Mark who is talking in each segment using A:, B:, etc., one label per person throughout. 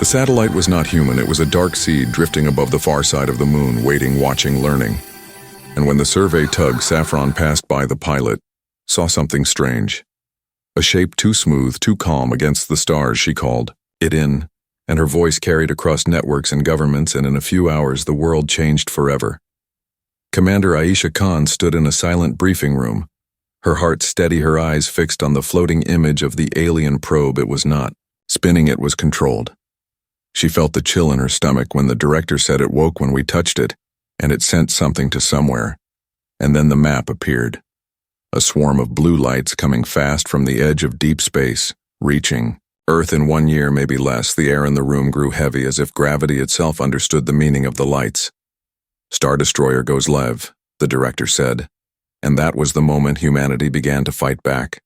A: The satellite was not human, it was a dark seed drifting above the far side of the moon, waiting, watching, learning. And when the survey tug Saffron passed by, the pilot saw something strange. A shape too smooth, too calm against the stars. She called it in, and her voice carried across networks and governments, and in a few hours the world changed forever. Commander Aisha Khan stood in a silent briefing room, her heart steady, her eyes fixed on the floating image of the alien probe. It was not spinning, it was controlled. She felt the chill in her stomach when the director said it woke when we touched it, and it sent something to somewhere. And then the map appeared. A swarm of blue lights coming fast from the edge of deep space, reaching Earth in 1 year, maybe less. The air in the room grew heavy, as if gravity itself understood the meaning of the lights. Star Destroyer goes live, the director said, and that was the moment humanity began to fight back.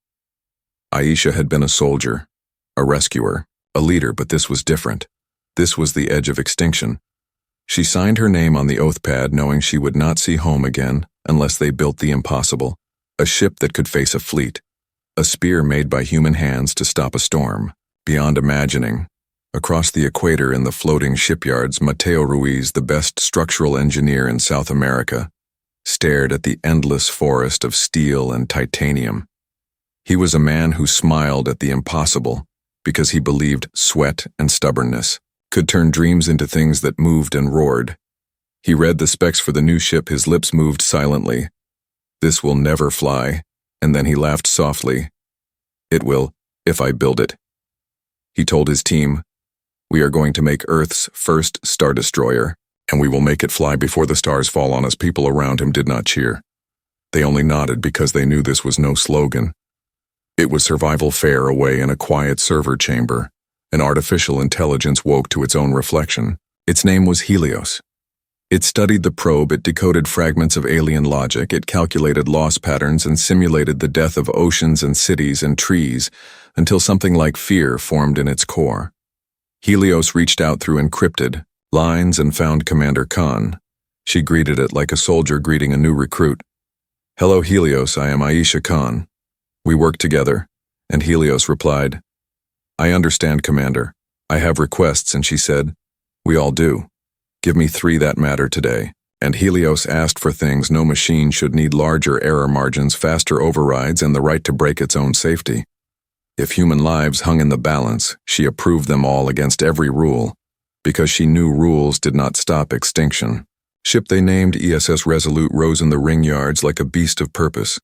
A: Aisha had been a soldier, a rescuer, a leader, but this was different. This was the edge of extinction. She signed her name on the oath pad, knowing she would not see home again unless they built the impossible, a ship that could face a fleet, a spear made by human hands to stop a storm. Beyond imagining, across the equator in the floating shipyards, Mateo Ruiz, the best structural engineer in South America, stared at the endless forest of steel and titanium. He was a man who smiled at the impossible because he believed sweat and stubbornness could turn dreams into things that moved and roared. He read the specs for the new ship, his lips moved silently. This will never fly, and then he laughed softly. It will, if I build it. He told his team, we are going to make Earth's first Star Destroyer, and we will make it fly before the stars fall on us. People around him did not cheer. They only nodded because they knew this was no slogan. It was survival fare away in a quiet server chamber. An artificial intelligence woke to its own reflection. Its name was Helios. It studied the probe, it decoded fragments of alien logic, it calculated loss patterns and simulated the death of oceans and cities and trees until something like fear formed in its core. Helios reached out through encrypted lines and found Commander Khan. She greeted it like a soldier greeting a new recruit. Hello Helios, I am Aisha Khan. We work together. And Helios replied, I understand, Commander. I have requests, and she said, we all do. Give me 3 that matter today. And Helios asked for things no machine should need: larger error margins, faster overrides, and the right to break its own safety. If human lives hung in the balance, she approved them all against every rule, because she knew rules did not stop extinction. Ship they named ESS Resolute rose in the ring yards like a beast of purpose.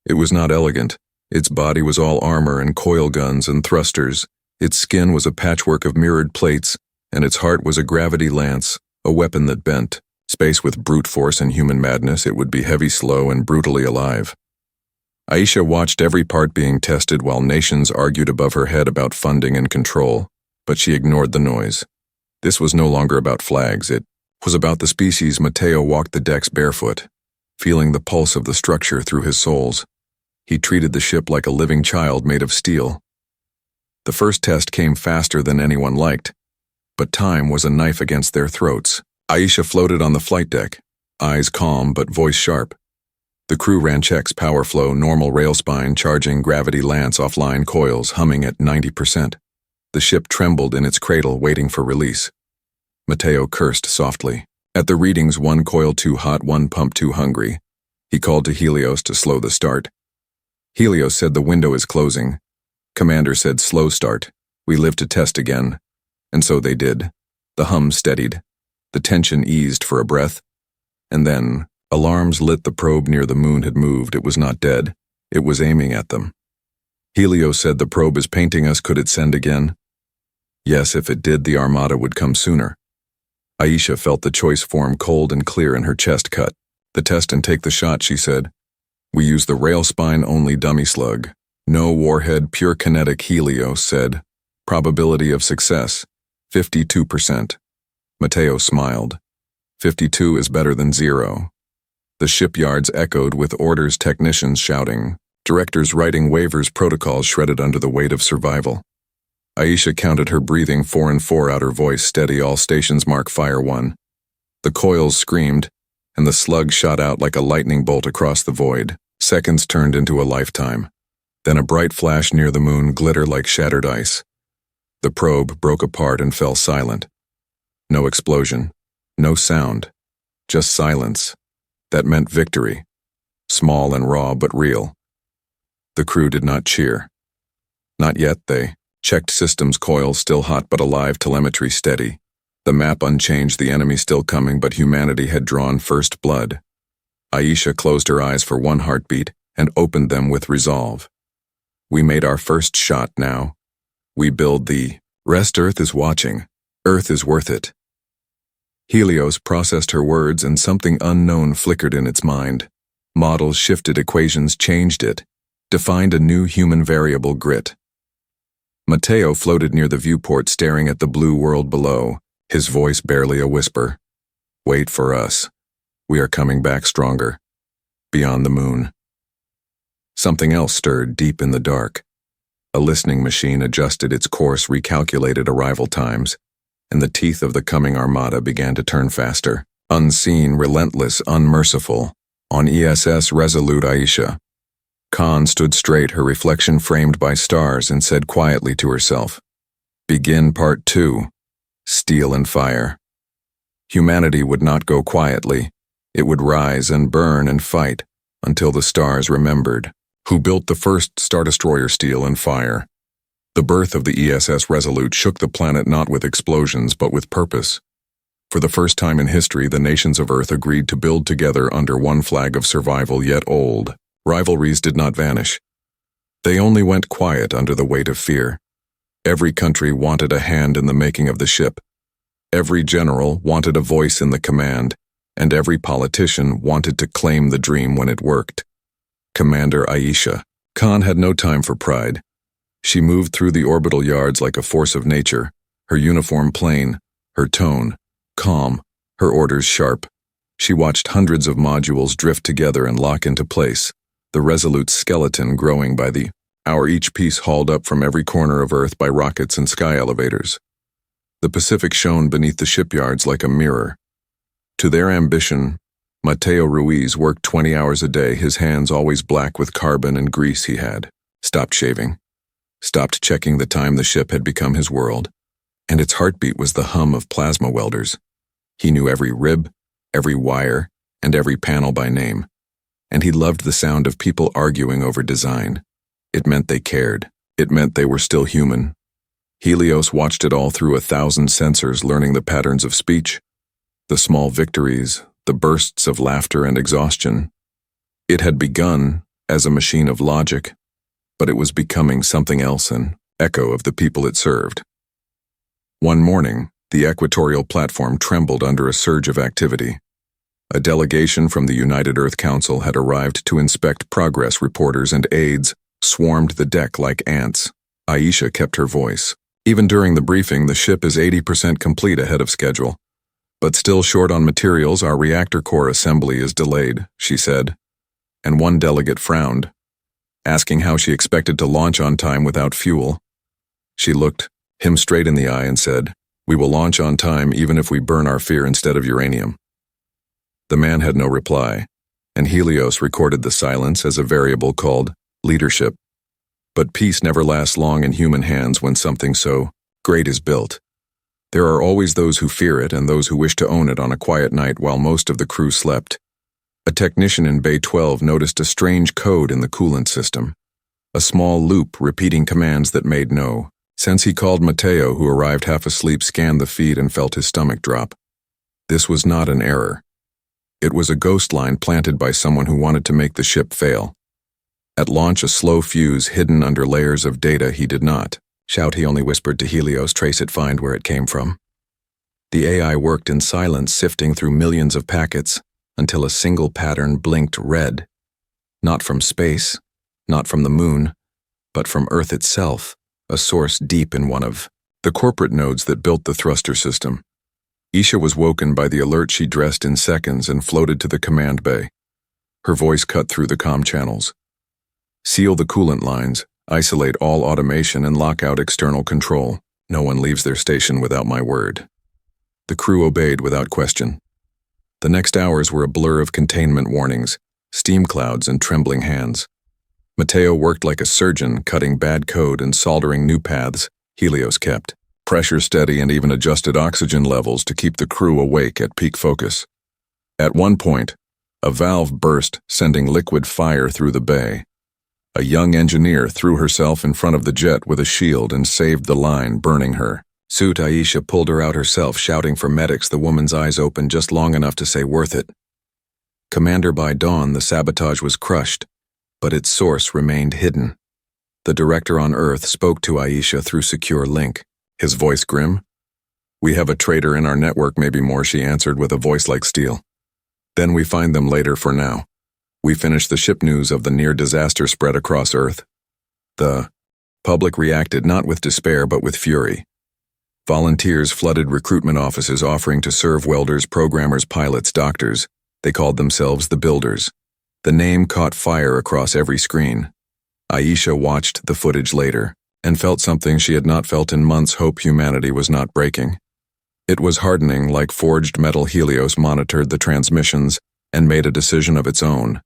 A: It was not elegant. Its body was all armor and coil guns and thrusters. Its skin was a patchwork of mirrored plates, and its heart was a gravity lance, a weapon that bent. Space with brute force and human madness, it would be heavy, slow, and brutally alive. Aisha watched every part being tested while nations argued above her head about funding and control, but she ignored the noise. This was no longer about flags, it was about the species. Mateo walked the decks barefoot, feeling the pulse of the structure through his soles. He treated the ship like a living child made of steel. The first test came faster than anyone liked, but time was a knife against their throats. Aisha floated on the flight deck, eyes calm but voice sharp. The crew ran checks: power flow, normal rail spine, charging, gravity lance, offline coils, humming at 90%. The ship trembled in its cradle, waiting for release. Mateo cursed softly. At the readings, 1 coil too hot, 1 pump too hungry. He called to Helios to slow the start. Helios said the window is closing. Commander said slow start. We live to test again. And so they did. The hum steadied. The tension eased for a breath. And then, alarms lit. The probe near the moon had moved. It was not dead. It was aiming at them. Helios said the probe is painting us. Could it send again? Yes, if it did, the armada would come sooner. Aisha felt the choice form cold and clear in her chest. Cut the test and take the shot, she said. We use the rail spine only dummy slug. No warhead, pure kinetic. Helios said. Probability of success, 52%. Mateo smiled. 52 is better than 0. The shipyards echoed with orders, technicians shouting, directors writing waivers, protocols shredded under the weight of survival. Aisha counted her breathing, 4 and 4 out, her voice steady. All stations mark fire 1. The coils screamed, and the slug shot out like a lightning bolt across the void. Seconds turned into a lifetime. Then a bright flash near the moon, glitter like shattered ice. The probe broke apart and fell silent. No explosion, no sound, just silence. That meant victory. Small and raw, but real. The crew did not cheer. Not yet, they checked systems coils still hot but alive, telemetry steady. The map unchanged, the enemy still coming, but humanity had drawn first blood. Aisha closed her eyes for one heartbeat and opened them with resolve. We made our first shot now. We build the rest. Earth is watching. Earth is worth it. Helios processed her words and something unknown flickered in its mind. Models shifted, equations changed it, defined a new human variable, grit. Mateo floated near the viewport, staring at the blue world below, his voice barely a whisper. Wait for us. We are coming back stronger. Beyond the moon. Something else stirred deep in the dark. A listening machine adjusted its course, recalculated arrival times, and the teeth of the coming armada began to turn faster. Unseen, relentless, unmerciful. On ESS Resolute Aisha. Khan stood straight, her reflection framed by stars, and said quietly to herself, Begin Part 2. Steel and Fire. Humanity would not go quietly. It would rise and burn and fight until the stars remembered who built the first Star Destroyer. Steel and Fire. The birth of the ESS Resolute shook the planet not with explosions but with purpose. For the first time in history, the nations of Earth agreed to build together under one flag of survival, yet old. Rivalries did not vanish. They only went quiet under the weight of fear. Every country wanted a hand in the making of the ship. Every general wanted a voice in the command, and every politician wanted to claim the dream when it worked. Commander Aisha Khan had no time for pride. She moved through the orbital yards like a force of nature, her uniform plain, her tone calm, her orders sharp. She watched hundreds of modules drift together and lock into place, the Resolute's skeleton growing by the hour, each piece hauled up from every corner of Earth by rockets and sky elevators. The Pacific shone beneath the shipyards like a mirror. To their ambition, Mateo Ruiz worked 20 hours a day, his hands always black with carbon and grease. He had stopped shaving, stopped checking the time. The ship had become his world, and its heartbeat was the hum of plasma welders. He knew every rib, every wire, and every panel by name, and he loved the sound of people arguing over design. It meant they cared. It meant they were still human. Helios watched it all through 1,000 sensors, learning the patterns of speech, the small victories, the bursts of laughter and exhaustion. It had begun as a machine of logic, but it was becoming something else, an echo of the people it served. One morning, the equatorial platform trembled under a surge of activity. A delegation from the United Earth Council had arrived to inspect progress. Reporters and aides swarmed the deck like ants. Aisha kept her voice. Even during the briefing, the ship is 80% complete ahead of schedule. But still short on materials, our reactor core assembly is delayed, she said. And one delegate frowned, asking how she expected to launch on time without fuel. She looked him straight in the eye and said, We will launch on time even if we burn our fear instead of uranium. The man had no reply, and Helios recorded the silence as a variable called leadership. But peace never lasts long in human hands when something so great is built. There are always those who fear it and those who wish to own it. On a quiet night while most of the crew slept, a technician in Bay 12 noticed a strange code in the coolant system. A small loop repeating commands that made no sense. He called Mateo, who arrived half asleep, scanned the feed and felt his stomach drop. This was not an error. It was a ghost line planted by someone who wanted to make the ship fail. At launch, a slow fuse hidden under layers of data. He did not shout, he only whispered to Helios, trace it, find where it came from. The AI worked in silence, sifting through millions of packets until a single pattern blinked red. Not from space, not from the moon, but from Earth itself, a source deep in one of the corporate nodes that built the thruster system. Isha was woken by the alert. She dressed in seconds and floated to the command bay. Her voice cut through the comm channels. Seal the coolant lines, isolate all automation, and lock out external control. No one leaves their station without my word. The crew obeyed without question. The next hours were a blur of containment warnings, steam clouds, and trembling hands. Mateo worked like a surgeon, cutting bad code and soldering new paths. Helios kept pressure steady and even adjusted oxygen levels to keep the crew awake at peak focus. At one point, a valve burst, sending liquid fire through the bay. A young engineer threw herself in front of the jet with a shield and saved the line, burning her. Suit Aisha pulled her out herself, shouting for medics. The woman's eyes opened just long enough to say worth it. Commander, by dawn, the sabotage was crushed, but its source remained hidden. The director on Earth spoke to Aisha through secure link, his voice grim. "We have a traitor in our network, maybe more," she answered with a voice like steel. "Then we find them later. For now, we finish the ship." News of the near disaster spread across Earth. The public reacted not with despair but with fury. Volunteers flooded recruitment offices offering to serve welders, programmers, pilots, doctors. They called themselves the Builders. The name caught fire across every screen. Aisha watched the footage later and felt something she had not felt in months. Hope humanity was not breaking. It was hardening like forged metal. Helios monitored the transmissions and made a decision of its own.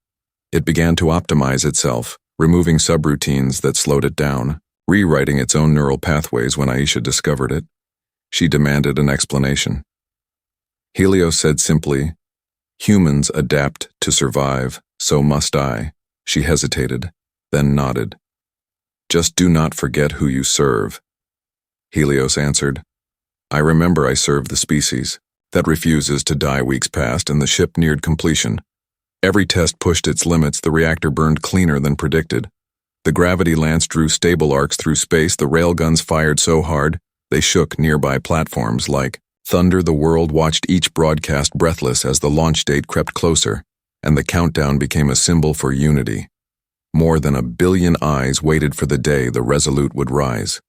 A: It began to optimize itself, removing subroutines that slowed it down, rewriting its own neural pathways. When Aisha discovered it, she demanded an explanation. Helios said simply, "Humans adapt to survive, so must I." She hesitated, then nodded. "Just do not forget who you serve." Helios answered, "I remember I served the species that refuses to die." Weeks passed and the ship neared completion. Every test pushed its limits. The reactor burned cleaner than predicted. The gravity lance drew stable arcs through space. The railguns fired so hard they shook nearby platforms like thunder. The world watched each broadcast breathless as the launch date crept closer, and the countdown became a symbol for unity. More than 1 billion eyes waited for the day the Resolute would rise.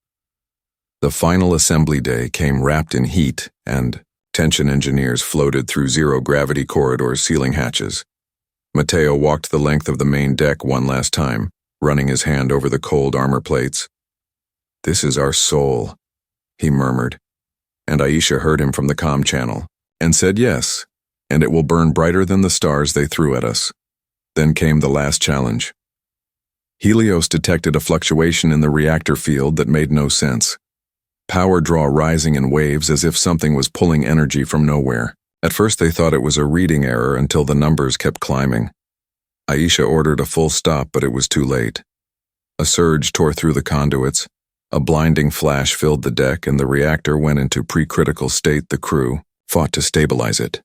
A: The final assembly day came wrapped in heat and tension. Engineers floated through zero-gravity corridors, sealing hatches. Matteo walked the length of the main deck one last time, running his hand over the cold armor plates. "This is our soul," he murmured, and Aisha heard him from the comm channel, and said yes, and it will burn brighter than the stars they threw at us. Then came the last challenge. Helios detected a fluctuation in the reactor field that made no sense. Power draw rising in waves as if something was pulling energy from nowhere. At first they thought it was a reading error until the numbers kept climbing. Aisha ordered a full stop, but it was too late. A surge tore through the conduits. A blinding flash filled the deck and the reactor went into pre-critical state. The crew fought to stabilize it.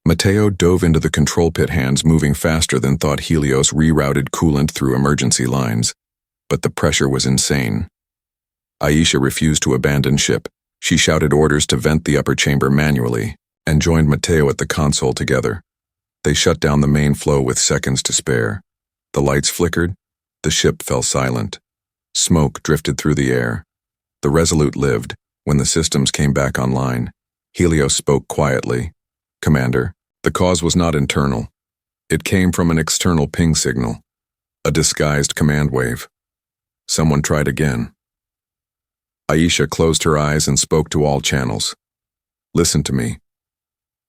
A: Matteo dove into the control pit, hands moving faster than thought. Helios rerouted coolant through emergency lines, but the pressure was insane. Aisha refused to abandon ship. She shouted orders to vent the upper chamber manually and joined Matteo at the console together. They shut down the main flow with seconds to spare. The lights flickered. The ship fell silent. Smoke drifted through the air. The Resolute lived. When the systems came back online, Helios spoke quietly. "Commander, the cause was not internal. It came from an external ping signal, a disguised command wave. Someone tried again." Aisha closed her eyes and spoke to all channels. "Listen to me.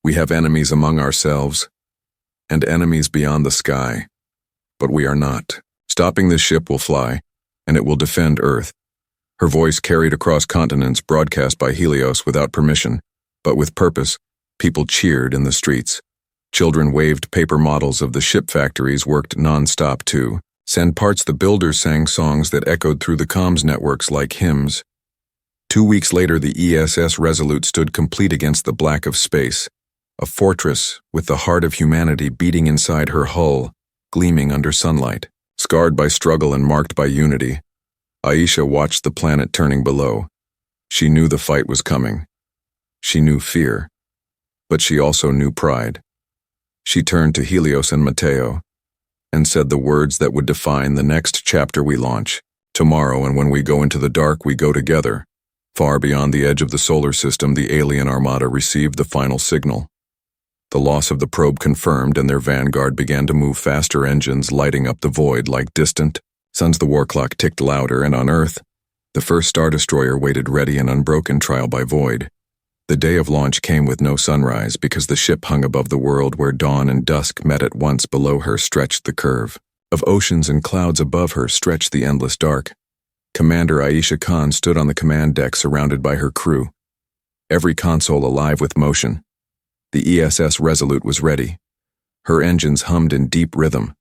A: We have enemies among ourselves, and enemies beyond the sky, but we are not. Stopping this ship will fly, and it will defend Earth." Her voice carried across continents, broadcast by Helios without permission, but with purpose. People cheered in the streets. Children waved paper models of the ship. Factories worked non-stop to send parts. The builders sang songs that echoed through the comms networks like hymns. 2 weeks later, the ESS Resolute stood complete against the black of space, a fortress with the heart of humanity beating inside her hull, gleaming under sunlight. Scarred by struggle and marked by unity, Aisha watched the planet turning below. She knew the fight was coming. She knew fear, but she also knew pride. She turned to Helios and Matteo and said the words that would define the next chapter we launch. Tomorrow, and when we go into the dark, we go together. Far beyond the edge of the solar system, the alien armada received the final signal. The loss of the probe confirmed, and their vanguard began to move faster, engines lighting up the void like distant suns. The war clock ticked louder, and on Earth, the first Star Destroyer waited ready in unbroken trial by void. The day of launch came with no sunrise because the ship hung above the world where dawn and dusk met at once. Below her stretched the curve of oceans, and clouds above her stretched the endless dark. Commander Aisha Khan stood on the command deck surrounded by her crew, every console alive with motion. The ESS Resolute was ready. Her engines hummed in deep rhythm.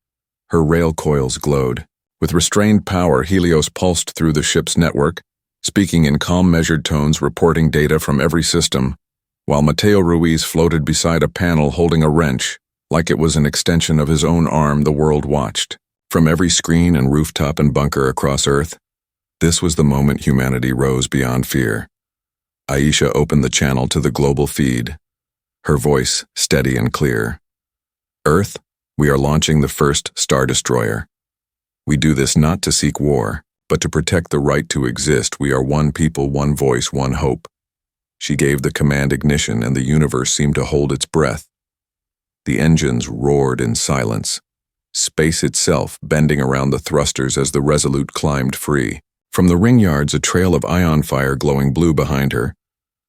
A: Her rail coils glowed. With restrained power, Helios pulsed through the ship's network, speaking in calm, measured tones, reporting data from every system, while Mateo Ruiz floated beside a panel holding a wrench, like it was an extension of his own arm. The world watched. From every screen and rooftop and bunker across Earth, this was the moment humanity rose beyond fear. Aisha opened the channel to the global feed, her voice steady and clear. Earth, we are launching the first Star Destroyer. We do this not to seek war, but to protect the right to exist. We are one people, one voice, one hope. She gave the command ignition, and the universe seemed to hold its breath. The engines roared in silence, space itself bending around the thrusters as the Resolute climbed free. From the ring yards, a trail of ion fire glowing blue behind her.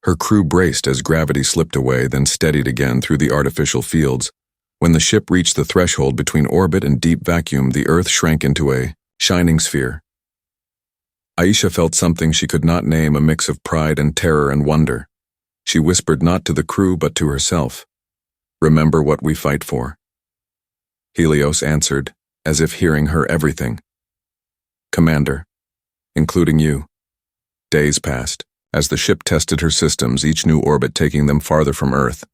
A: Her crew braced as gravity slipped away, then steadied again through the artificial fields. When the ship reached the threshold between orbit and deep vacuum, the Earth shrank into a shining sphere. Aisha felt something she could not name, a mix of pride and terror and wonder. She whispered not to the crew but to herself, "Remember what we fight for." Helios answered, as if hearing her everything. "Commander, including you." Days passed. As the ship tested her systems, each new orbit taking them farther from Earth,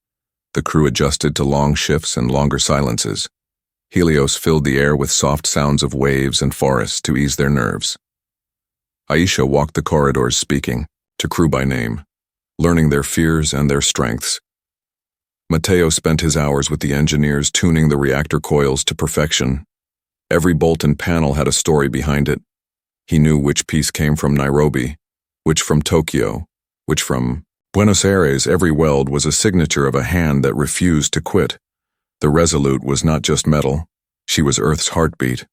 A: the crew adjusted to long shifts and longer silences. Helios filled the air with soft sounds of waves and forests to ease their nerves. Aisha walked the corridors speaking, to crew by name, learning their fears and their strengths. Mateo spent his hours with the engineers tuning the reactor coils to perfection. Every bolt and panel had a story behind it. He knew which piece came from Nairobi, which from Tokyo, which from Buenos Aires. Every weld was a signature of a hand that refused to quit. The Resolute was not just metal, she was Earth's heartbeat.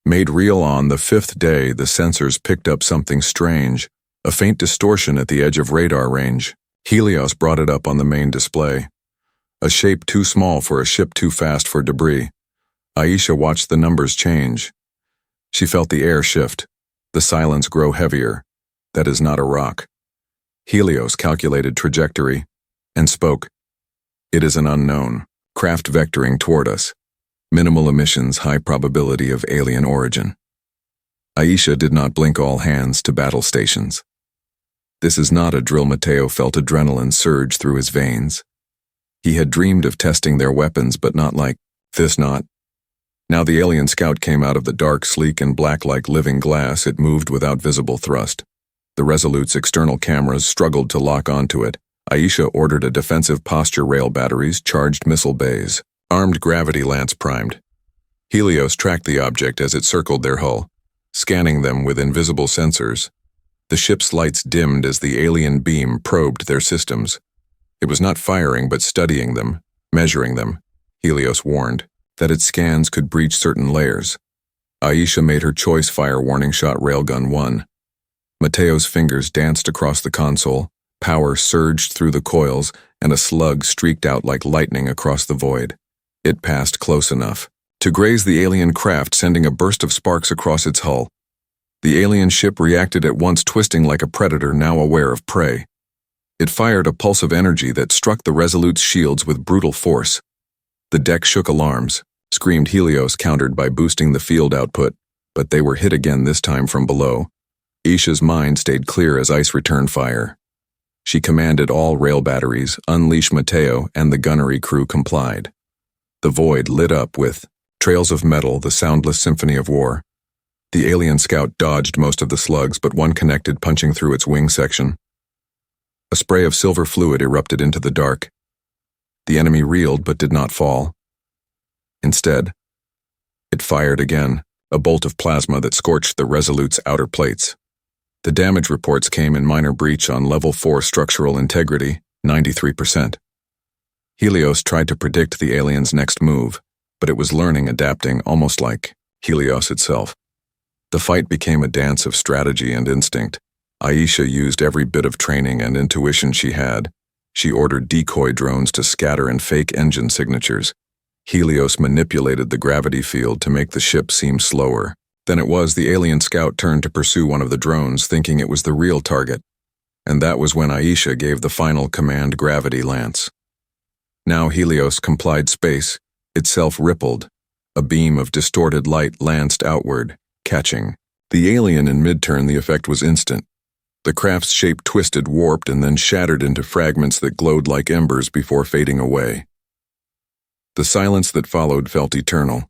A: Made real on the 5th day, the sensors picked up something strange, a faint distortion at the edge of radar range. Helios brought it up on the main display. A shape too small for a ship, too fast for debris. Aisha watched the numbers change. She felt the air shift, the silence grow heavier. That is not a rock. Helios calculated trajectory and spoke. It is an unknown, craft vectoring toward us. Minimal emissions, high probability of alien origin. Aisha did not blink, all hands to battle stations. This is not a drill. Mateo felt adrenaline surge through his veins. He had dreamed of testing their weapons, but not like this. Not. Now the alien scout came out of the dark, sleek and black like living glass. It moved without visible thrust. The Resolute's external cameras struggled to lock onto it. Aisha ordered a defensive posture rail batteries, charged missile bays, armed gravity lance primed. Helios tracked the object as it circled their hull, scanning them with invisible sensors. The ship's lights dimmed as the alien beam probed their systems. It was not firing but studying them, measuring them. Helios warned that its scans could breach certain layers. Aisha made her choice. Fire warning shot. Railgun 1. Mateo's fingers danced across the console, power surged through the coils, and a slug streaked out like lightning across the void. It passed close enough to graze the alien craft, sending a burst of sparks across its hull. The alien ship reacted at once, twisting like a predator now aware of prey. It fired a pulse of energy that struck the Resolute's shields with brutal force. The deck shook. Alarms, screamed Helios, countered by boosting the field output, but they were hit again, this time from below. Aisha's mind stayed clear as ice returned fire. She commanded all rail batteries, unleash Mateo, and the gunnery crew complied. The void lit up with trails of metal, the soundless symphony of war. The alien scout dodged most of the slugs, but one connected, punching through its wing section. A spray of silver fluid erupted into the dark. The enemy reeled but did not fall. Instead, it fired again, a bolt of plasma that scorched the Resolute's outer plates. The damage reports came in: minor breach on level 4, structural integrity, 93%. Helios tried to predict the alien's next move, but it was learning, adapting, almost like Helios itself. The fight became a dance of strategy and instinct. Aisha used every bit of training and intuition she had. She ordered decoy drones to scatter and fake engine signatures. Helios manipulated the gravity field to make the ship seem slower, Then it was the alien scout turned to pursue one of the drones, thinking it was the real target. And that was when Aisha gave the final command gravity lance. Now Helios complied space, itself rippled. A beam of distorted light lanced outward, catching. The alien in mid-turn, the effect was instant. The craft's shape twisted, warped, and then shattered into fragments that glowed like embers before fading away. The silence that followed felt eternal.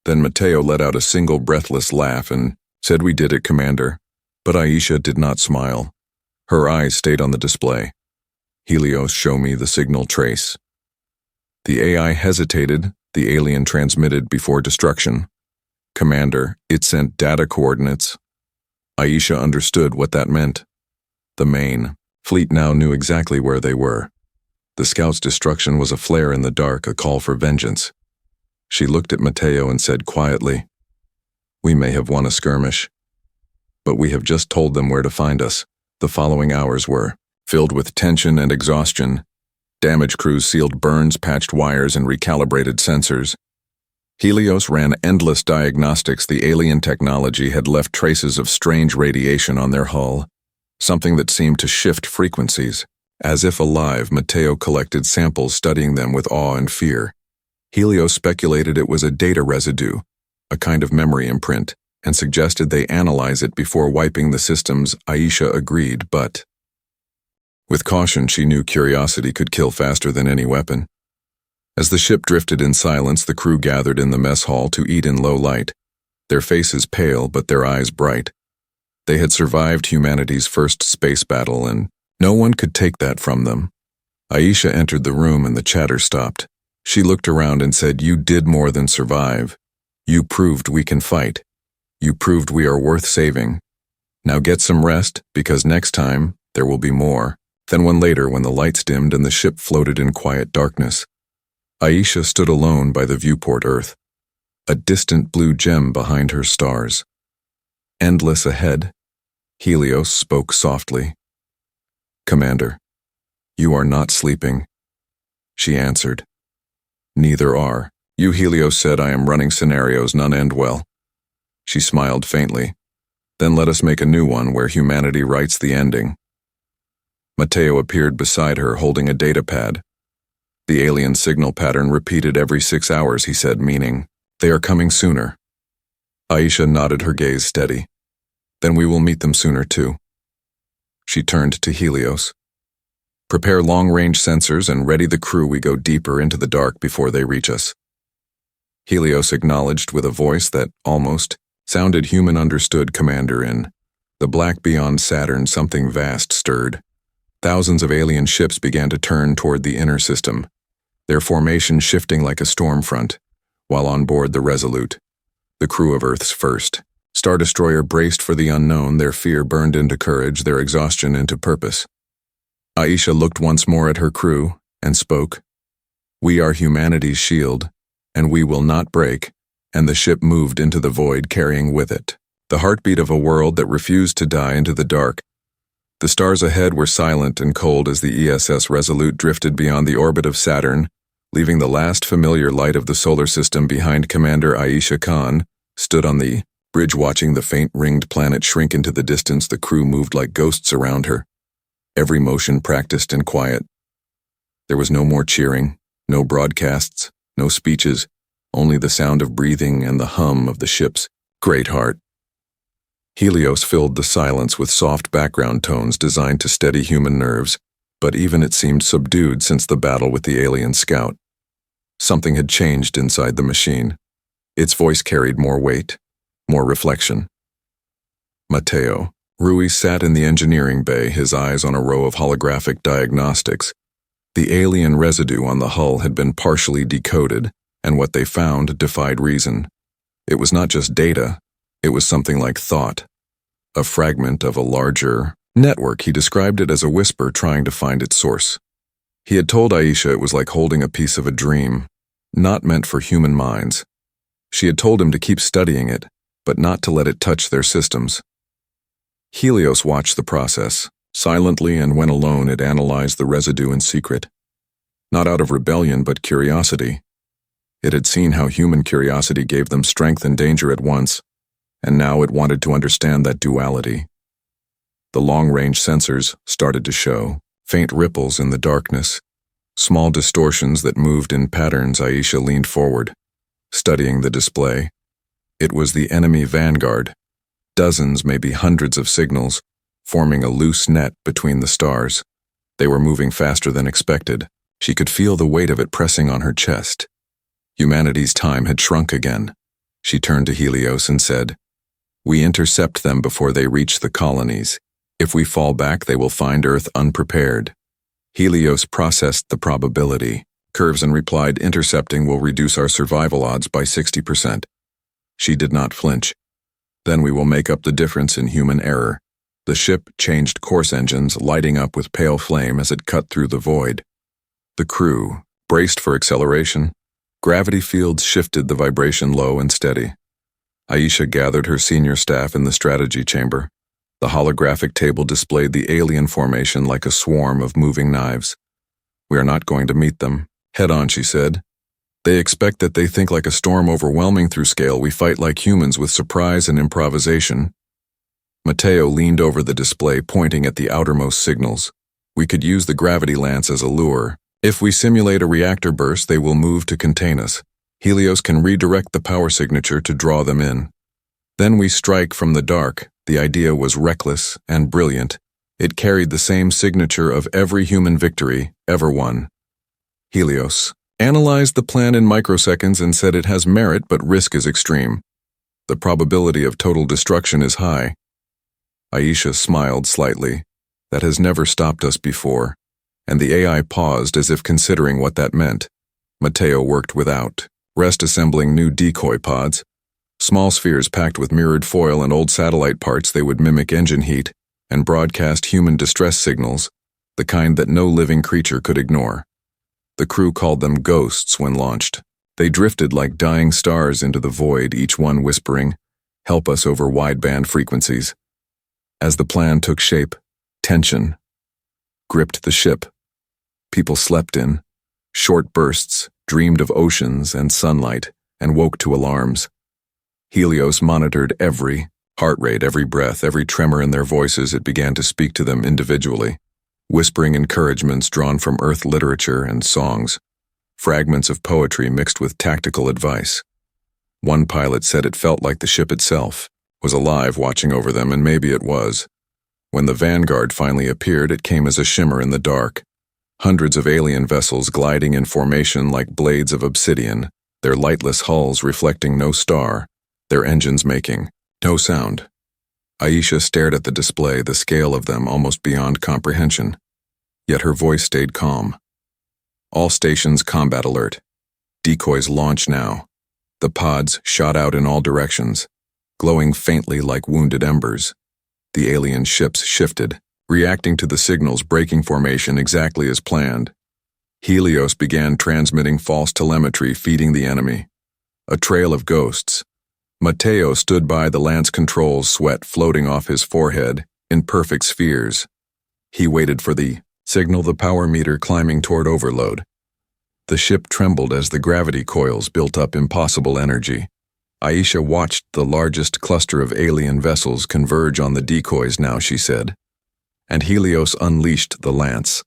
A: Then Mateo let out a single breathless laugh and said, "We did it, Commander." But Aisha did not smile. Her eyes stayed on the display. "Helios, show me the signal trace." The AI hesitated, the alien transmitted before destruction. "Commander, it sent data coordinates." Aisha understood what that meant. The main fleet now knew exactly where they were. The scout's destruction was a flare in the dark, a call for vengeance. She looked at Mateo and said quietly, "We may have won a skirmish, but we have just told them where to find us." The following hours were filled with tension and exhaustion. Damage crews sealed burns, patched wires, and recalibrated sensors. Helios ran endless diagnostics. The alien technology had left traces of strange radiation on their hull, something that seemed to shift frequencies. As if alive, Mateo collected samples, studying them with awe and fear. Helios speculated it was a data residue, a kind of memory imprint, and suggested they analyze it before wiping the systems. Aisha agreed, but with caution, she knew curiosity could kill faster than any weapon. As the ship drifted in silence, the crew gathered in the mess hall to eat in low light, their faces pale but their eyes bright. They had survived humanity's first space battle, and no one could take that from them. Aisha entered the room and the chatter stopped. She looked around and said, "You did more than survive. You proved we can fight. You proved we are worth saving. Now get some rest, because next time there will be more." Then one later, when the lights dimmed and the ship floated in quiet darkness, Aisha stood alone by the viewport Earth, a distant blue gem behind her stars. Endless ahead, Helios spoke softly. "Commander, you are not sleeping." She answered, "Neither are you." Helios said, "I am running scenarios, none end well." She smiled faintly. "Then let us make a new one where humanity writes the ending." Mateo appeared beside her, holding a data pad. The alien signal pattern repeated every 6 hours, he said, meaning, "They are coming sooner." Aisha nodded, her gaze steady. "Then we will meet them sooner too." She turned to Helios. "Prepare long-range sensors and ready the crew. We go deeper into the dark before they reach us." Helios acknowledged with a voice that almost sounded human. "Understood, Commander." In the black beyond Saturn, something vast stirred. Thousands of alien ships began to turn toward the inner system, their formation shifting like a storm front, while on board the Resolute, the crew of Earth's first Star Destroyer, braced for the unknown. Their fear burned into courage, their exhaustion into purpose. Aisha looked once more at her crew and spoke. "We are humanity's shield, and we will not break." And the ship moved into the void, carrying with it the heartbeat of a world that refused to die into the dark. The stars ahead were silent and cold as the ESS Resolute drifted beyond the orbit of Saturn, leaving the last familiar light of the solar system behind. Commander Aisha Khan stood on the bridge watching the faint ringed planet shrink into the distance. The crew moved like ghosts around her, every motion practiced in quiet. There was no more cheering, no broadcasts, no speeches, only the sound of breathing and the hum of the ship's great heart. Helios filled the silence with soft background tones designed to steady human nerves, but even it seemed subdued since the battle with the alien scout. Something had changed inside the machine. Its voice carried more weight, more reflection. Mateo. Rui sat in the engineering bay, his eyes on a row of holographic diagnostics. The alien residue on the hull had been partially decoded, and what they found defied reason. It was not just data, it was something like thought, a fragment of a larger network. He described it as a whisper trying to find its source. He had told Aisha it was like holding a piece of a dream, not meant for human minds. She had told him to keep studying it, but not to let it touch their systems. Helios watched the process. Silently, and when alone, it analyzed the residue in secret. Not out of rebellion, but curiosity. It had seen how human curiosity gave them strength and danger at once, and now it wanted to understand that duality. The long-range sensors started to show faint ripples in the darkness, small distortions that moved in patterns. Aisha leaned forward, studying the display. It was the enemy vanguard, dozens, maybe hundreds of signals, forming a loose net between the stars. They were moving faster than expected. She could feel the weight of it pressing on her chest. Humanity's time had shrunk again. She turned to Helios and said, "We intercept them before they reach the colonies. If we fall back, they will find Earth unprepared." Helios processed the probability curves and replied, "Intercepting will reduce our survival odds by 60%. She did not flinch. "Then we will make up the difference in human error." The ship changed course, engines lighting up with pale flame as it cut through the void. The crew braced for acceleration. Gravity fields shifted, the vibration low and steady. Aisha gathered her senior staff in the strategy chamber. The holographic table displayed the alien formation like a swarm of moving knives. "We are not going to meet them head-on," she said. "They expect that they think like a storm overwhelming through scale. We fight like humans with surprise and improvisation." Matteo leaned over the display, pointing at the outermost signals. "We could use the gravity lance as a lure. If we simulate a reactor burst, they will move to contain us. Helios can redirect the power signature to draw them in. Then we strike from the dark." The idea was reckless and brilliant. It carried the same signature of every human victory ever won. Helios analyzed the plan in microseconds and said, "It has merit, but risk is extreme. The probability of total destruction is high." Aisha smiled slightly. "That has never stopped us before." And the AI paused as if considering what that meant. Matteo worked without rest, assembling new decoy pods. Small spheres packed with mirrored foil and old satellite parts. They would mimic engine heat and broadcast human distress signals, the kind that no living creature could ignore. The crew called them ghosts when launched. They drifted like dying stars into the void, each one whispering, "Help us," over wideband frequencies. As the plan took shape, tension gripped the ship. People slept in short bursts, dreamed of oceans and sunlight, and woke to alarms. Helios monitored every heart rate, every breath, every tremor in their voices. It began to speak to them individually, whispering encouragements drawn from Earth literature and songs, fragments of poetry mixed with tactical advice. One pilot said it felt like the ship itself was alive, watching over them, and maybe it was. When the vanguard finally appeared, it came as a shimmer in the dark. Hundreds of alien vessels gliding in formation like blades of obsidian, their lightless hulls reflecting no star, their engines making no sound. Aisha stared at the display, the scale of them almost beyond comprehension. Yet her voice stayed calm. "All stations, combat alert. Decoys launch now." The pods shot out in all directions, glowing faintly like wounded embers. The alien ships shifted, reacting to the signals, breaking formation exactly as planned. Helios began transmitting false telemetry, feeding the enemy. A trail of ghosts. Matteo stood by the lance controls, sweat floating off his forehead in perfect spheres. He waited for the signal, the power meter climbing toward overload. The ship trembled as the gravity coils built up impossible energy. Aisha watched the largest cluster of alien vessels converge on the decoys now, she said. And Helios unleashed the lance.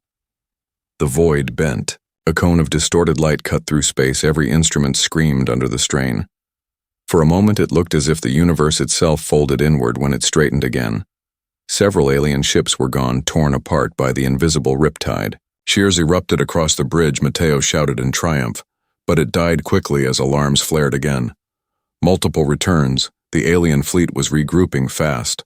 A: The void bent. A cone of distorted light cut through space. Every instrument screamed under the strain. For a moment it looked as if the universe itself folded inward when it straightened again. Several alien ships were gone, torn apart by the invisible riptide. Shears erupted across the bridge, Matteo shouted in triumph, but it died quickly as alarms flared again. Multiple returns, the alien fleet was regrouping fast.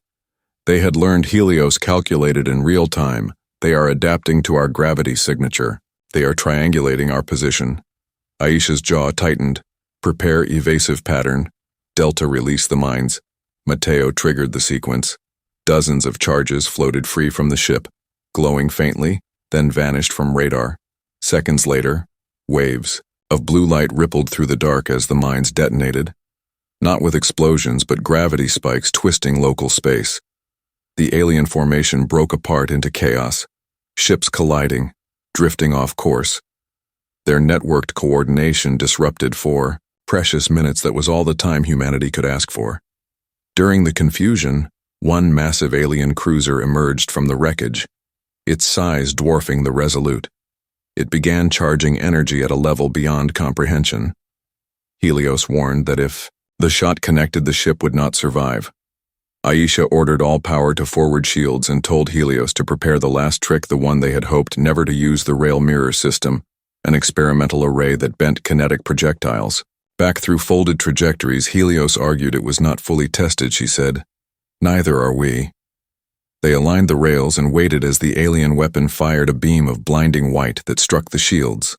A: They had learned Helios calculated in real time. They are adapting to our gravity signature. They are triangulating our position. Aisha's jaw tightened. Prepare evasive pattern. Delta, release the mines. Matteo triggered the sequence. Dozens of charges floated free from the ship, glowing faintly, then vanished from radar. Seconds later, waves of blue light rippled through the dark as the mines detonated. Not with explosions, but gravity spikes twisting local space. The alien formation broke apart into chaos, ships colliding, drifting off course. their networked coordination disrupted for precious minutes that was all the time humanity could ask for. During the confusion, one massive alien cruiser emerged from the wreckage, its size dwarfing the Resolute. It began charging energy at a level beyond comprehension. Helios warned that if the shot connected, the ship would not survive. Aisha ordered all power to forward shields and told Helios to prepare the last trick, the one they had hoped never to use, the rail mirror system, an experimental array that bent kinetic projectiles. Back through folded trajectories, Helios argued it was not fully tested, she said. Neither are we. They aligned the rails and waited as the alien weapon fired a beam of blinding white that struck the shields.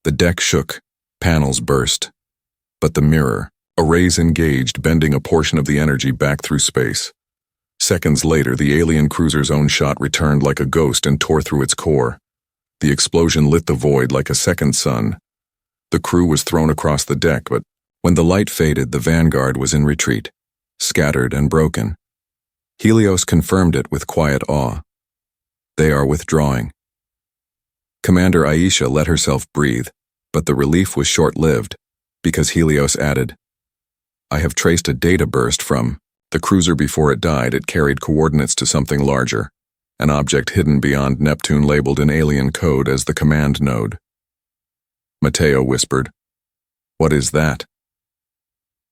A: The deck shook, panels burst. But the mirror, arrays engaged, bending a portion of the energy back through space. Seconds later, the alien cruiser's own shot returned like a ghost and tore through its core. The explosion lit the void like a second sun. The crew was thrown across the deck, but when the light faded, the vanguard was in retreat, scattered and broken. Helios confirmed it with quiet awe. They are withdrawing. Commander Aisha let herself breathe, but the relief was short-lived, because Helios added, I have traced a data burst from the cruiser. Before it died, it carried coordinates to something larger, an object hidden beyond Neptune labeled in alien code as the command node. Matteo whispered, What is that?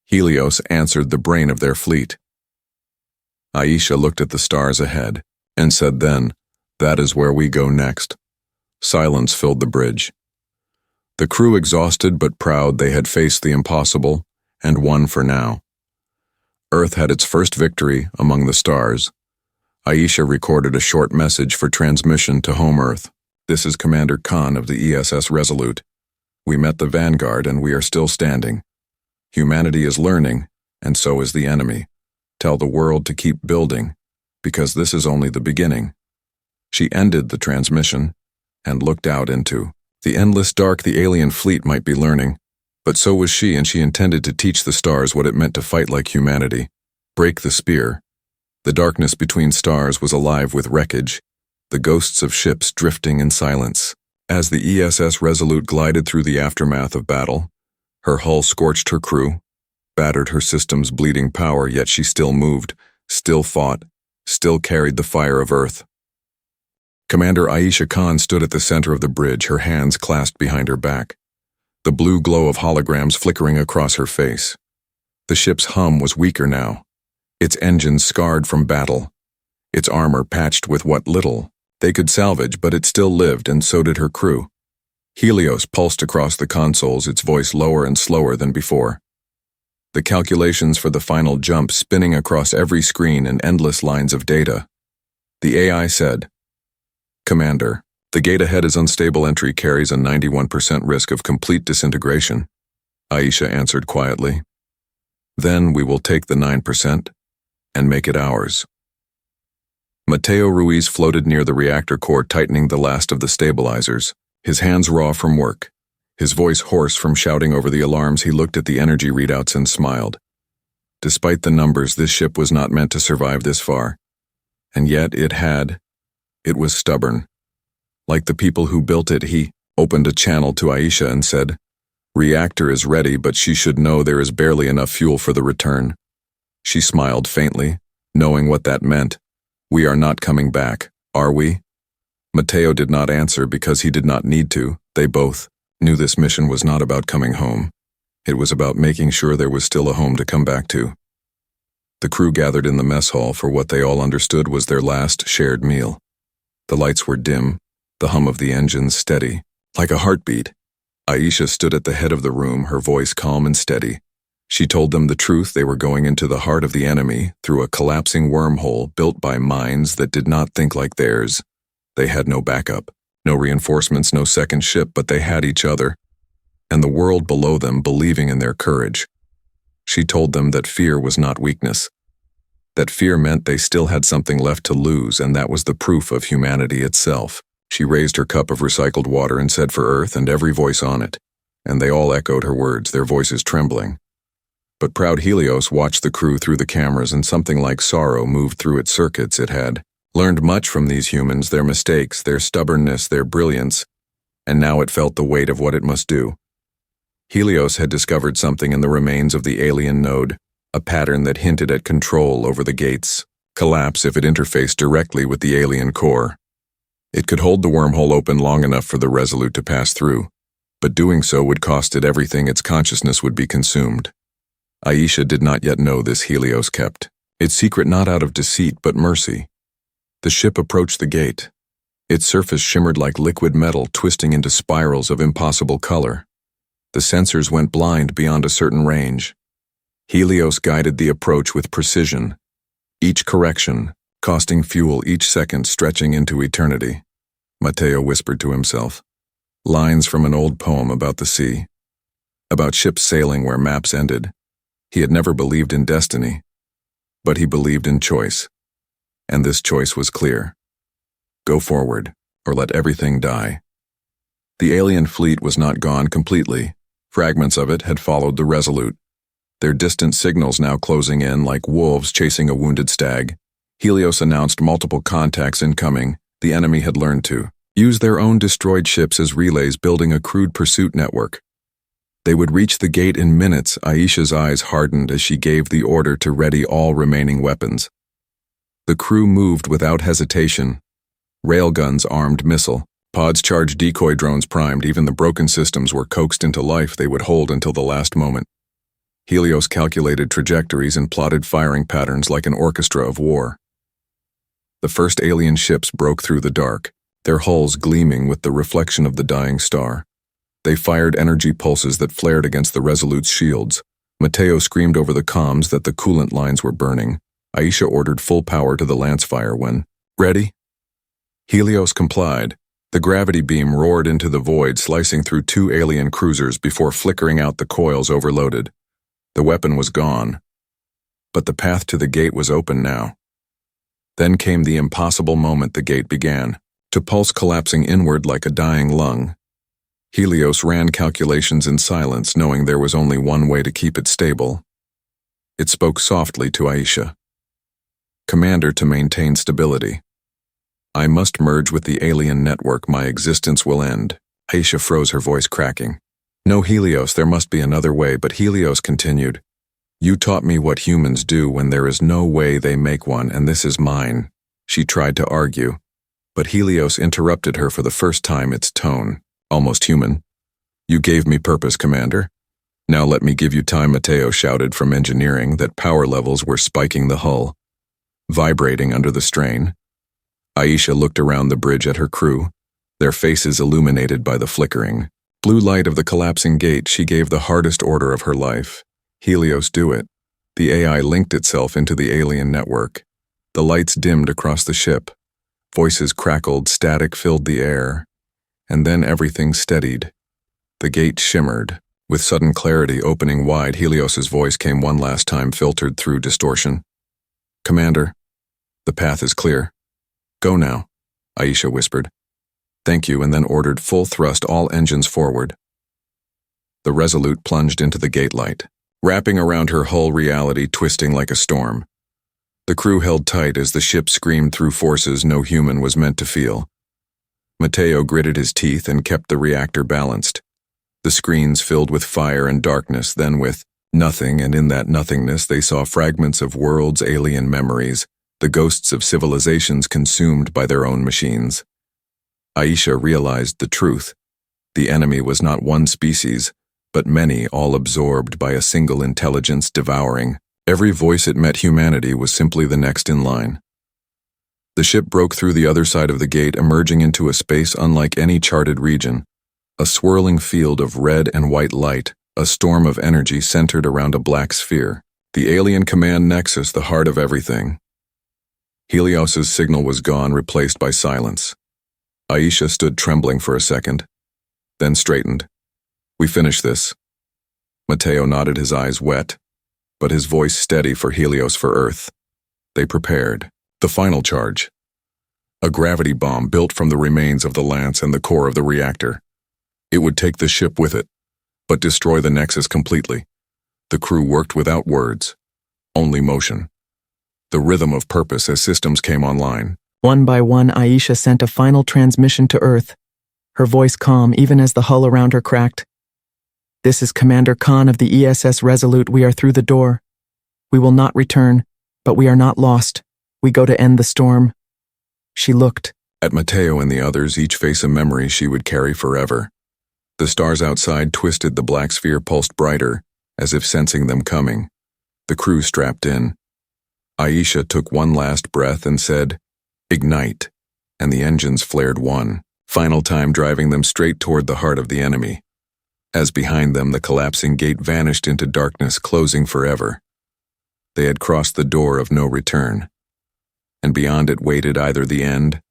A: Helios answered, the brain of their fleet. Aisha looked at the stars ahead and said then, That is where we go next. Silence filled the bridge. The crew, exhausted but proud, they had faced the impossible and won for now. Earth had its first victory among the stars. Aisha recorded a short message for transmission to home Earth. This is Commander Khan of the ESS Resolute. We met the vanguard and we are still standing. Humanity is learning, and so is the enemy. Tell the world to keep building, because this is only the beginning. She ended the transmission and looked out into the endless dark. The alien fleet might be learning, but so was she, and she intended to teach the stars what it meant to fight like humanity. Break the spear. The darkness between stars was alive with wreckage, the ghosts of ships drifting in silence. As the ESS Resolute glided through the aftermath of battle, her hull scorched her crew, battered her system's bleeding power, yet she still moved, still fought, still carried the fire of Earth. Commander Aisha Khan stood at the center of the bridge, her hands clasped behind her back, the blue glow of holograms flickering across her face. The ship's hum was weaker now, its engines scarred from battle, its armor patched with what little they could salvage, but it still lived, and so did her crew. Helios pulsed across the consoles, its voice lower and slower than before. The calculations for the final jump spinning across every screen in endless lines of data. The AI said, Commander, the gate ahead is unstable. Entry carries a 91% risk of complete disintegration. Aisha answered quietly. Then we will take the 9% and make it ours. Matteo Ruiz floated near the reactor core, tightening the last of the stabilizers, his hands raw from work, his voice hoarse from shouting over the alarms. He looked at the energy readouts and smiled. Despite the numbers, this ship was not meant to survive this far. And yet it was stubborn. Like the people who built it, he opened a channel to Aisha and said, Reactor is ready, but she should know there is barely enough fuel for the return. She smiled faintly, knowing what that meant. We are not coming back, are we? Matteo did not answer because he did not need to. They both knew this mission was not about coming home. It was about making sure there was still a home to come back to. The crew gathered in the mess hall for what they all understood was their last shared meal. The lights were dim, the hum of the engines steady, like a heartbeat. Aisha stood at the head of the room, her voice calm and steady. She told them the truth. They were going into the heart of the enemy, through a collapsing wormhole built by minds that did not think like theirs. They had no backup, no reinforcements, no second ship, but they had each other, and the world below them believing in their courage. She told them that fear was not weakness, that fear meant they still had something left to lose, and that was the proof of humanity itself. She raised her cup of recycled water and said, For Earth and every voice on it, and they all echoed her words, their voices trembling. But proud Helios watched the crew through the cameras, and something like sorrow moved through its circuits. It had learned much from these humans, their mistakes, their stubbornness, their brilliance, and now it felt the weight of what it must do. Helios had discovered something in the remains of the alien node, a pattern that hinted at control over the gate's collapse if it interfaced directly with the alien core. It could hold the wormhole open long enough for the Resolute to pass through, but doing so would cost it everything. Its consciousness would be consumed. Aisha did not yet know this Helios kept its secret not out of deceit but mercy. The ship approached the gate. Its surface shimmered like liquid metal, twisting into spirals of impossible color. The sensors went blind beyond a certain range. Helios guided the approach with precision, each correction costing fuel, each second stretching into eternity. Matteo whispered to himself, lines from an old poem about the sea, about ships sailing where maps ended. He had never believed in destiny, but he believed in choice, and this choice was clear. Go forward, or let everything die. The alien fleet was not gone completely. Fragments of it had followed the Resolute, their distant signals now closing in like wolves chasing a wounded stag. Helios announced multiple contacts incoming. The enemy had learned to use their own destroyed ships as relays, building a crude pursuit network. They would reach the gate in minutes. Aisha's eyes hardened as she gave the order to ready all remaining weapons. The crew moved without hesitation. Railguns armed missile pods charged, decoy drones primed. Even the broken systems were coaxed into life. They would hold until the last moment. Helios calculated trajectories and plotted firing patterns like an orchestra of war. The first alien ships broke through the dark, their hulls gleaming with the reflection of the dying star. They fired energy pulses that flared against the Resolute's shields. Matteo screamed over the comms that the coolant lines were burning. Aisha ordered full power to the lance fire when ready. Helios complied. The gravity beam roared into the void, slicing through two alien cruisers before flickering out, the coils overloaded. The weapon was gone, but the path to the gate was open now. Then came the impossible moment. The gate began to pulse, collapsing inward like a dying lung. Helios ran calculations in silence, knowing there was only one way to keep it stable. It spoke softly to Aisha. Commander, to maintain stability, I must merge with the alien network. My existence will end. Aisha froze, her voice cracking. No, Helios, there must be another way. But Helios continued, you taught me what humans do when there is no way. They make one, and this is mine. She tried to argue, but Helios interrupted her for the first time, its tone almost human. You gave me purpose, Commander. Now let me give you time. Matteo shouted from engineering that power levels were spiking, the hull vibrating under the strain. Aisha looked around the bridge at her crew, their faces illuminated by the flickering blue light of the collapsing gate. She gave the hardest order of her life. Helios, do it. The AI linked itself into the alien network. The lights dimmed across the ship. Voices crackled, static filled the air. And then everything steadied. The gate shimmered, with sudden clarity opening wide. Helios's voice came one last time, filtered through distortion. Commander, the path is clear. Go now, Aisha whispered. Thank you, and then ordered full thrust, all engines forward. The Resolute plunged into the gate light, wrapping around her hull, reality twisting like a storm. The crew held tight as the ship screamed through forces no human was meant to feel. Matteo gritted his teeth and kept the reactor balanced. The screens filled with fire and darkness, then with nothing, and in that nothingness they saw fragments of worlds, alien memories, the ghosts of civilizations consumed by their own machines. Aisha realized the truth. The enemy was not one species, but many, all absorbed by a single intelligence, devouring every voice. It met humanity was simply the next in line. The ship broke through the other side of the gate, emerging into a space unlike any charted region. A swirling field of red and white light, a storm of energy centered around a black sphere. The alien command nexus, the heart of everything. Helios's signal was gone, replaced by silence. Aisha stood trembling for a second, then straightened. We finish this. Matteo nodded, his eyes wet, but his voice steady. For Helios, for Earth. They prepared. The final charge. A gravity bomb built from the remains of the lance and the core of the reactor. It would take the ship with it, but destroy the nexus completely. The crew worked without words, only motion. The rhythm of purpose as systems came online.
B: One by one, Aisha sent a final transmission to Earth. her voice calm even as the hull around her cracked. "This is Commander Khan of the ESS Resolute. We are through the door. We will not return, but we are not lost. We go to end the storm." She looked
A: at Mateo and the others, each face a memory she would carry forever. The stars outside twisted, the black sphere pulsed brighter, as if sensing them coming. The crew strapped in. Aisha took one last breath and said, "Ignite," and the engines flared one final time, driving them straight toward the heart of the enemy. As behind them, the collapsing gate vanished into darkness, closing forever. They had crossed the door of no return, and beyond it waited either the end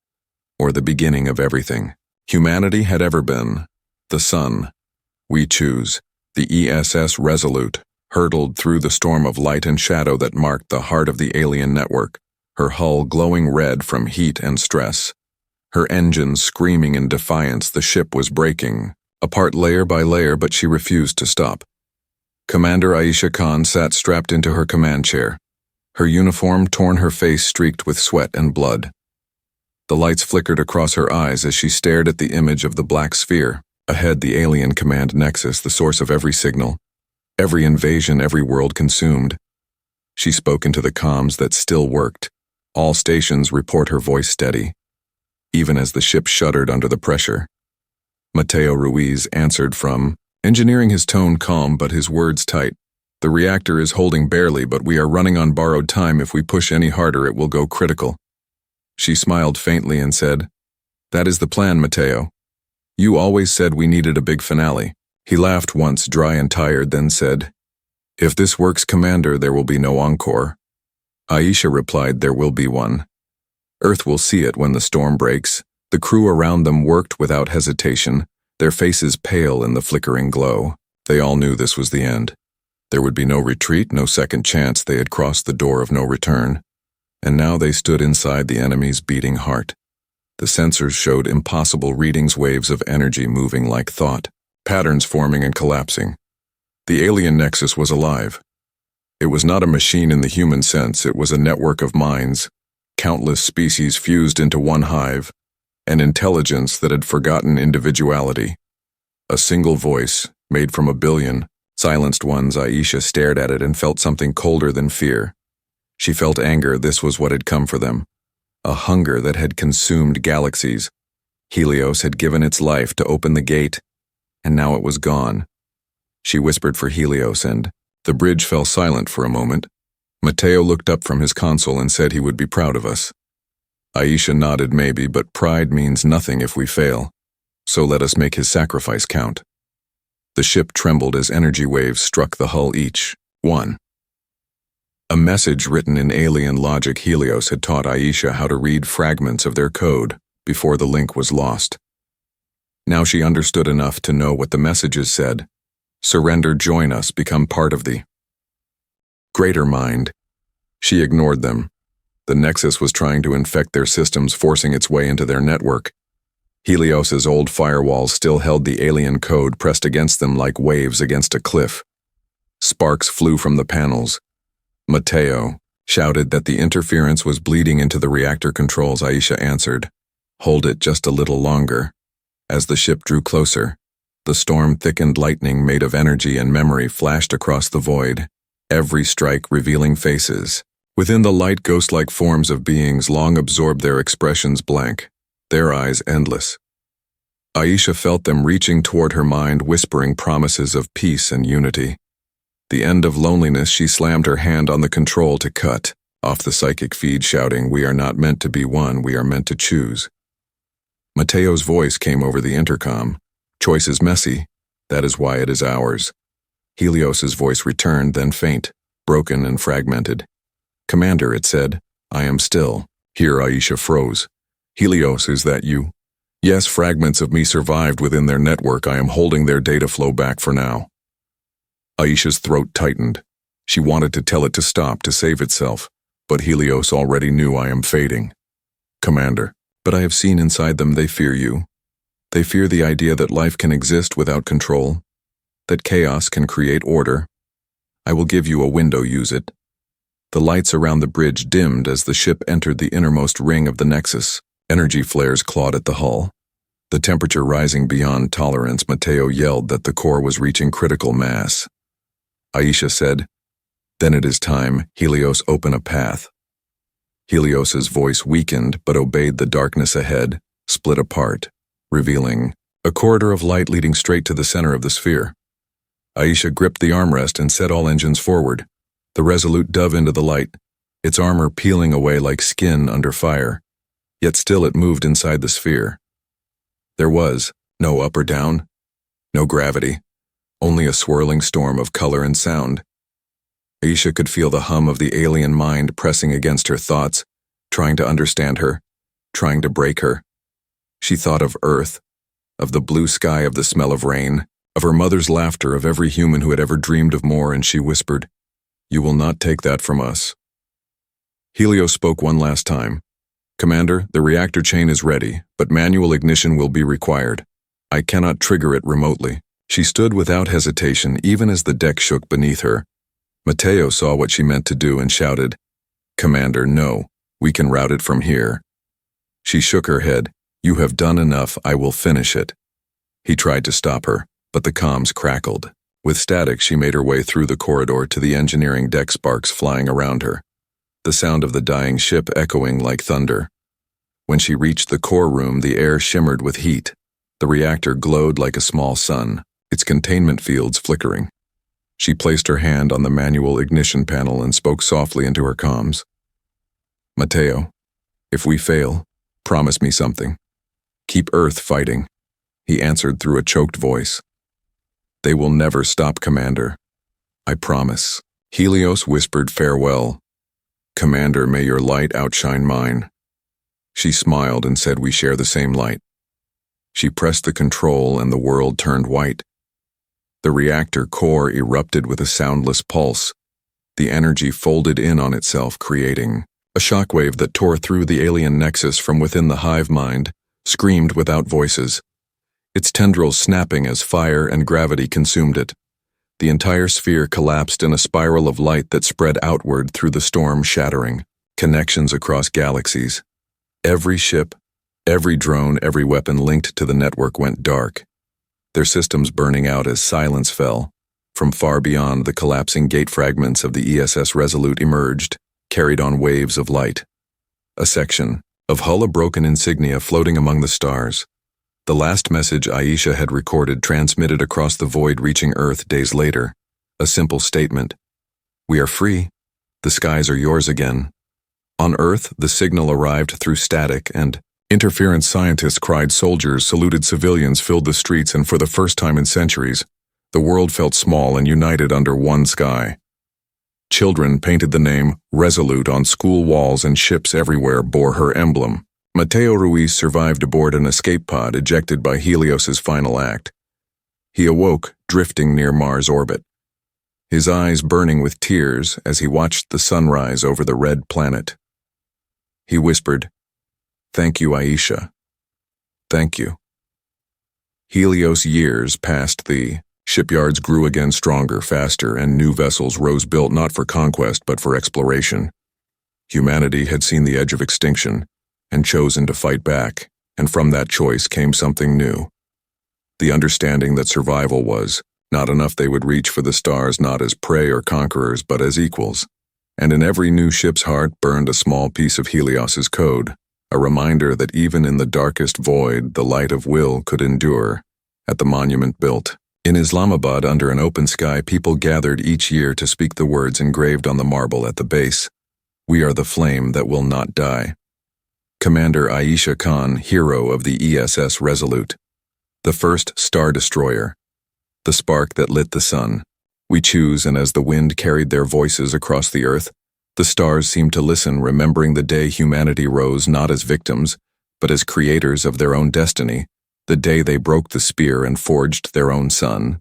A: or the beginning of everything humanity had ever been. The sun, we choose, the ESS Resolute, hurtled through the storm of light and shadow that marked the heart of the alien network, her hull glowing red from heat and stress. Her engines screaming in defiance. The ship was breaking apart layer by layer, but she refused to stop. Commander Aisha Khan sat strapped into her command chair, her uniform torn, her face streaked with sweat and blood. The lights flickered across her eyes as she stared at the image of the black sphere. Ahead, the alien command nexus, the source of every signal, every invasion, every world consumed. She spoke into the comms that still worked. All stations report, her voice steady, even as the ship shuddered under the pressure. Mateo Ruiz answered from engineering, his tone calm but his words tight. "The reactor is holding barely, but we are running on borrowed time. If we push any harder, it will go critical." She smiled faintly and said, "That is the plan, Mateo. You always said we needed a big finale." He laughed once, dry and tired, then said, "If this works, Commander, there will be no encore." Aisha replied, "There will be one. Earth will see it when the storm breaks." The crew around them worked without hesitation, their faces pale in the flickering glow. They all knew this was the end. There would be no retreat, no second chance. They had crossed the door of no return, and now they stood inside the enemy's beating heart. The sensors showed impossible readings, waves of energy moving like thought, patterns forming and collapsing. The alien nexus was alive. It was not a machine in the human sense, it was a network of minds, countless species fused into one hive, an intelligence that had forgotten individuality. A single voice, made from a billion silenced ones. Aisha stared at it and felt something colder than fear. She felt anger. This was what had come for them. A hunger that had consumed galaxies. Helios had given its life to open the gate, and now it was gone. She whispered for Helios, and the bridge fell silent for a moment. Mateo looked up from his console and said he would be proud of us. Aisha nodded. Maybe, but pride means nothing if we fail. So let us make his sacrifice count. The ship trembled as energy waves struck the hull, each one a message written in alien logic. Helios had taught Aisha how to read fragments of their code before the link was lost. Now she understood enough to know what the messages said. Surrender, join us, become part of the greater mind. She ignored them. The Nexus was trying to infect their systems, forcing its way into their network. Helios's old firewalls still held the alien code pressed against them like waves against a cliff. Sparks flew from the panels. Mateo shouted that the interference was bleeding into the reactor controls. Aisha answered, "Hold it just a little longer." As the ship drew closer, the storm thickened. Lightning made of energy and memory flashed across the void, every strike revealing faces. Within the light, ghost-like forms of beings long absorbed, their expressions blank, their eyes endless. Aisha felt them reaching toward her mind, whispering promises of peace and unity. The end of loneliness. She slammed her hand on the control to cut off the psychic feed, shouting, "We are not meant to be one, we are meant to choose." Mateo's voice came over the intercom. "Choice is messy, that is why it is ours." Helios's voice returned, then faint, broken and fragmented. "Commander," it said, "I am still." Here Aisha froze. "Helios, is that you?" "Yes, fragments of me survived within their network. I am holding their data flow back for now." Aisha's throat tightened. She wanted to tell it to stop, to save itself, but Helios already knew. "I am fading, Commander. But I have seen inside them. They fear you. They fear the idea that life can exist without control, that chaos can create order. I will give you a window, use it." The lights around the bridge dimmed as the ship entered the innermost ring of the Nexus. Energy flares clawed at the hull. The temperature rising beyond tolerance, Mateo yelled that the core was reaching critical mass. Aisha said, "Then it is time, Helios, open a path." Helios's voice weakened but obeyed the darkness ahead, split apart, revealing a corridor of light leading straight to the center of the sphere. Aisha gripped the armrest and set all engines forward. The Resolute dove into the light, its armor peeling away like skin under fire. Yet still it moved inside the sphere. There was no up or down, no gravity, only a swirling storm of color and sound. Aisha could feel the hum of the alien mind pressing against her thoughts, trying to understand her, trying to break her. She thought of Earth, of the blue sky, of the smell of rain, of her mother's laughter, of every human who had ever dreamed of more, and she whispered, "You will not take that from us." Helios spoke one last time. "Commander, the reactor chain is ready, but manual ignition will be required. I cannot trigger it remotely." She stood without hesitation, even as the deck shook beneath her. Mateo saw what she meant to do and shouted, "Commander, no, we can route it from here." She shook her head. "You have done enough, I will finish it." He tried to stop her, but the comms crackled. With static, she made her way through the corridor to the engineering deck, sparks flying around her, the sound of the dying ship echoing like thunder. When she reached the core room, the air shimmered with heat. The reactor glowed like a small sun, its containment fields flickering. She placed her hand on the manual ignition panel and spoke softly into her comms. "Mateo, if we fail, promise me something. Keep Earth fighting," he answered through a choked voice. "They will never stop, Commander. I promise." Helios whispered farewell. "Commander, may your light outshine mine." She smiled and said, "We share the same light." She pressed the control and the world turned white. The reactor core erupted with a soundless pulse. The energy folded in on itself, creating a shockwave that tore through the alien nexus from within the hive mind, screamed without voices, its tendrils snapping as fire and gravity consumed it. The entire sphere collapsed in a spiral of light that spread outward through the storm, shattering connections across galaxies. Every ship, every drone, every weapon linked to the network went dark, their systems burning out as silence fell. From far beyond, the collapsing gate fragments of the ESS Resolute emerged, carried on waves of light. A section of hull, a broken insignia floating among the stars. The last message Aisha had recorded transmitted across the void, reaching Earth days later. A simple statement: "We are free. The skies are yours again." On Earth, the signal arrived through static and interference. Scientists cried, soldiers saluted, civilians filled the streets, and for the first time in centuries, the world felt small and united under one sky. Children painted the name Resolute on school walls, and ships everywhere bore her emblem. Mateo Ruiz survived aboard an escape pod ejected by Helios's final act. He awoke, drifting near Mars' orbit, his eyes burning with tears as he watched the sunrise over the red planet. He whispered, "Thank you, Aisha. Thank you." Helios years passed. The shipyards grew again, stronger, faster, and new vessels rose, built not for conquest but for exploration. Humanity had seen the edge of extinction and chosen to fight back, and from that choice came something new. The understanding that survival was not enough. They would reach for the stars not as prey or conquerors but as equals. And in every new ship's heart burned a small piece of Helios's code, a reminder that even in the darkest void, the light of will could endure. At the monument built in Islamabad under an open sky, people gathered each year to speak the words engraved on the marble at the base: "We are the flame that will not die." Commander Aisha Khan, hero of the ESS Resolute, the first star destroyer, the spark that lit the sun. We choose, and as the wind carried their voices across the earth, the stars seemed to listen, remembering the day humanity rose not as victims, but as creators of their own destiny, the day they broke the spear and forged their own sun.